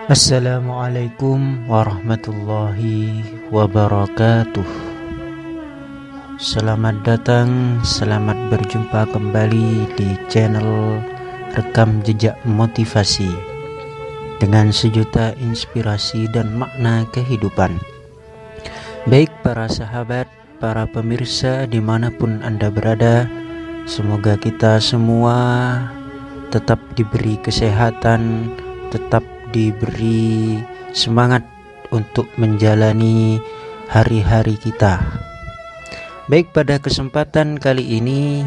Assalamualaikum warahmatullahi wabarakatuh. Selamat datang, selamat berjumpa kembali di channel Rekam Jejak Motivasi dengan sejuta inspirasi dan makna kehidupan. Baik para sahabat, para pemirsa dimanapun Anda berada, semoga kita semua tetap diberi kesehatan, tetap diberi semangat untuk menjalani hari-hari kita. Baik, pada kesempatan kali ini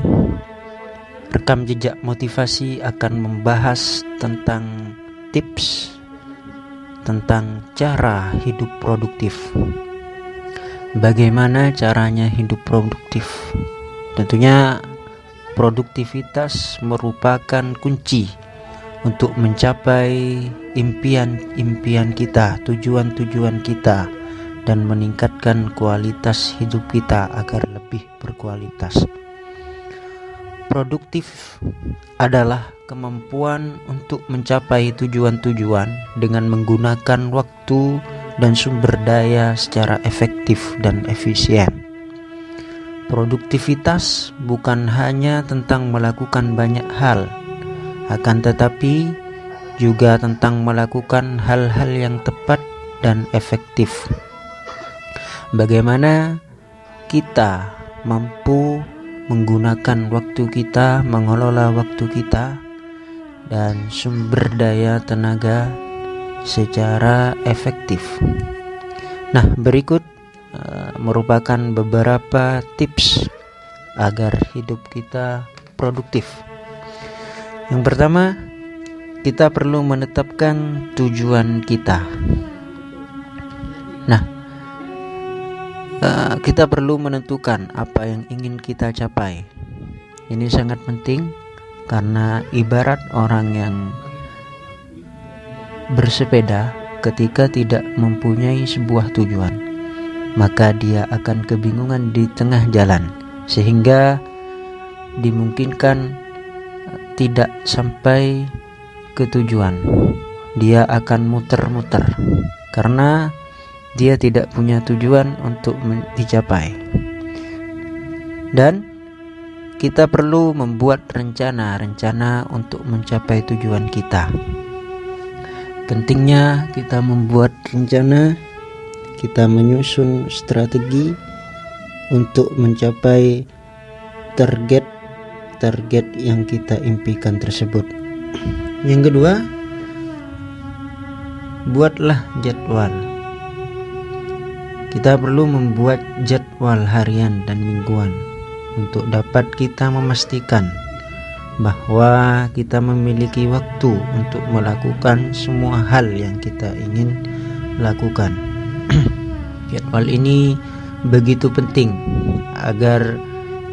Rekam Jejak Motivasi akan membahas tentang tips tentang cara hidup produktif. Bagaimana caranya hidup produktif? Tentunya produktivitas merupakan kunci untuk mencapai impian-impian kita, tujuan-tujuan kita, dan meningkatkan kualitas hidup kita agar lebih berkualitas. Produktif adalah kemampuan untuk mencapai tujuan-tujuan dengan menggunakan waktu dan sumber daya secara efektif dan efisien. Produktivitas bukan hanya tentang melakukan banyak hal, akan tetapi juga tentang melakukan hal-hal yang tepat dan efektif. Bagaimana kita mampu menggunakan waktu kita, mengelola waktu kita dan sumber daya tenaga secara efektif. Nah, berikut merupakan beberapa tips agar hidup kita produktif. Yang pertama, kita perlu menetapkan tujuan kita. Nah, kita perlu menentukan apa yang ingin kita capai. Ini sangat penting karena ibarat orang yang bersepeda, ketika tidak mempunyai sebuah tujuan, maka dia akan kebingungan di tengah jalan, sehingga dimungkinkan tidak sampai ke tujuan. Dia akan muter-muter karena dia tidak punya tujuan untuk dicapai. Dan kita perlu membuat rencana-rencana untuk mencapai tujuan kita. Pentingnya kita membuat rencana, kita menyusun strategi untuk mencapai target yang kita impikan tersebut. Yang kedua, buatlah jadwal. Kita perlu membuat jadwal harian dan mingguan untuk dapat kita memastikan bahwa kita memiliki waktu untuk melakukan semua hal yang kita ingin lakukan. Jadwal ini begitu penting agar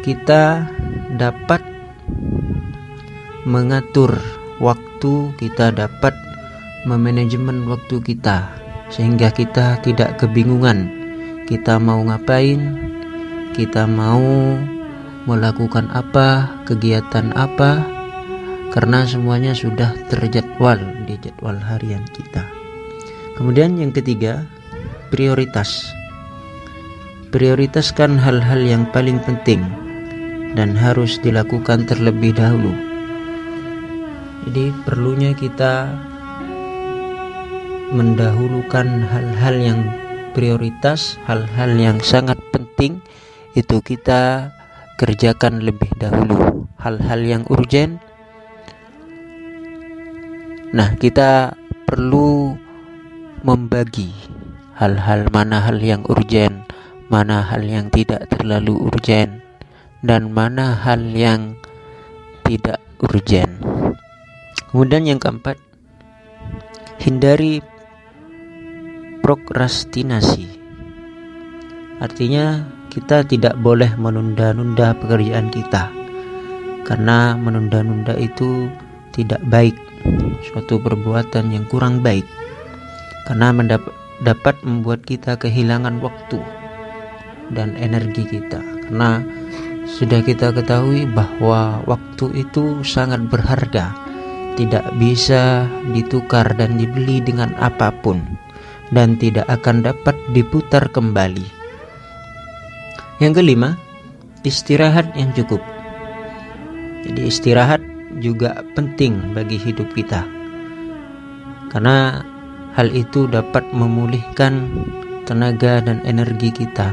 kita dapat mengatur waktu, kita dapat memanajemen waktu kita, sehingga kita tidak kebingungan kita mau ngapain, kita mau melakukan apa, kegiatan apa, karena semuanya sudah terjadwal di jadwal harian kita. Kemudian yang ketiga, prioritas. Prioritaskan hal-hal yang paling penting dan harus dilakukan terlebih dahulu. Jadi perlunya kita mendahulukan hal-hal yang prioritas, hal-hal yang sangat penting itu kita kerjakan lebih dahulu. Hal-hal yang urgen, nah kita perlu membagi mana hal yang urgen, mana hal yang tidak terlalu urgen, dan mana hal yang tidak urgen. Kemudian yang keempat, hindari prokrastinasi. Artinya kita tidak boleh menunda-nunda pekerjaan kita, karena menunda-nunda itu tidak baik, suatu perbuatan yang kurang baik, karena dapat membuat kita kehilangan waktu dan energi kita. Karena sudah kita ketahui bahwa waktu itu sangat berharga, tidak bisa ditukar dan dibeli dengan apapun, dan tidak akan dapat diputar kembali. Yang kelima, istirahat yang cukup. Jadi istirahat juga penting bagi hidup kita, karena hal itu dapat memulihkan tenaga dan energi kita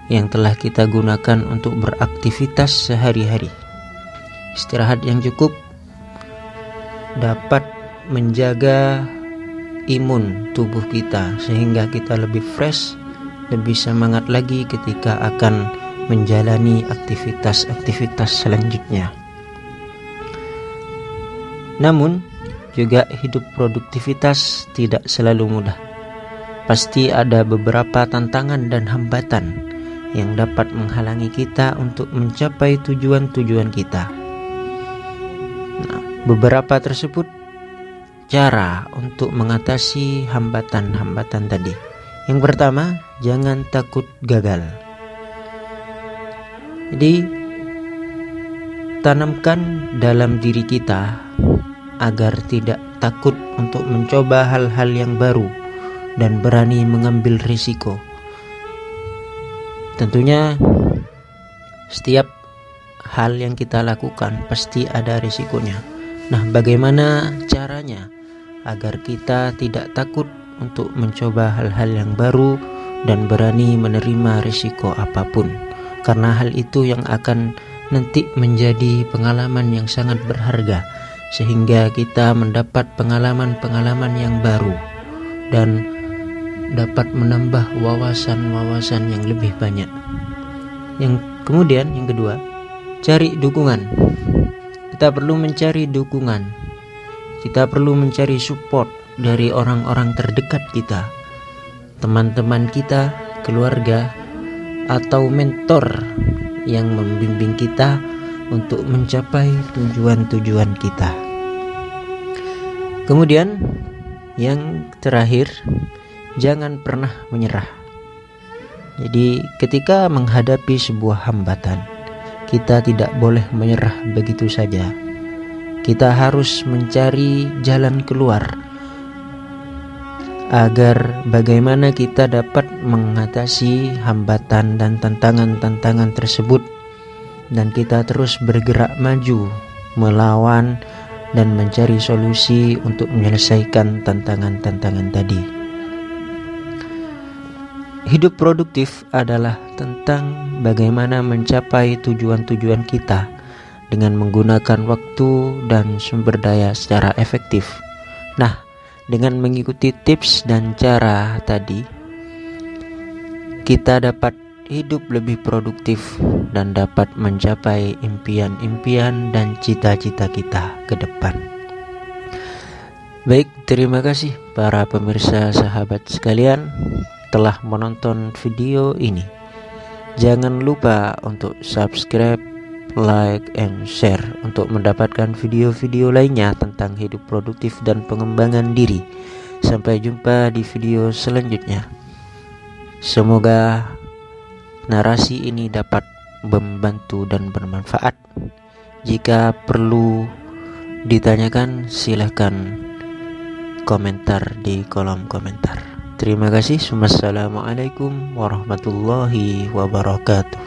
yang telah kita gunakan untuk beraktivitas sehari-hari. Istirahat yang cukup dapat menjaga imun tubuh kita sehingga kita lebih fresh, lebih semangat lagi ketika akan menjalani aktivitas-aktivitas selanjutnya. Namun juga hidup produktivitas tidak selalu mudah. Pasti ada beberapa tantangan dan hambatan yang dapat menghalangi kita untuk mencapai tujuan-tujuan kita. Nah, beberapa tersebut cara untuk mengatasi hambatan-hambatan tadi. Yang pertama, jangan takut gagal. Jadi, tanamkan dalam diri kita agar tidak takut untuk mencoba hal-hal yang baru dan berani mengambil risiko. Tentunya setiap hal yang kita lakukan pasti ada risikonya. Nah, bagaimana caranya agar kita tidak takut untuk mencoba hal-hal yang baru dan berani menerima risiko apapun? Karena hal itu yang akan nanti menjadi pengalaman yang sangat berharga, sehingga kita mendapat pengalaman-pengalaman yang baru dan dapat menambah wawasan-wawasan yang lebih banyak. Yang kedua, cari dukungan. Kita perlu mencari dukungan. Kita perlu mencari support dari orang-orang terdekat kita, teman-teman kita, keluarga, atau mentor yang membimbing kita untuk mencapai tujuan-tujuan kita. Kemudian yang terakhir, jangan pernah menyerah. Jadi ketika menghadapi sebuah hambatan, kita tidak boleh menyerah begitu saja. Kita harus mencari jalan keluar agar bagaimana kita dapat mengatasi hambatan dan tantangan-tantangan tersebut, dan kita terus bergerak maju melawan dan mencari solusi untuk menyelesaikan tantangan-tantangan tadi. Hidup produktif adalah tentang bagaimana mencapai tujuan-tujuan kita dengan menggunakan waktu dan sumber daya secara efektif. Nah, dengan mengikuti tips dan cara tadi, kita dapat hidup lebih produktif dan dapat mencapai impian-impian dan cita-cita kita ke depan. Baik, terima kasih para pemirsa sahabat sekalian telah menonton video ini. Jangan lupa untuk subscribe, like, and share untuk mendapatkan video-video lainnya tentang hidup produktif dan pengembangan diri. Sampai jumpa di video selanjutnya. Semoga narasi ini dapat membantu dan bermanfaat. Jika perlu ditanyakan, silahkan komentar di kolom komentar. Terima kasih. Wassalamualaikum warahmatullahi wabarakatuh.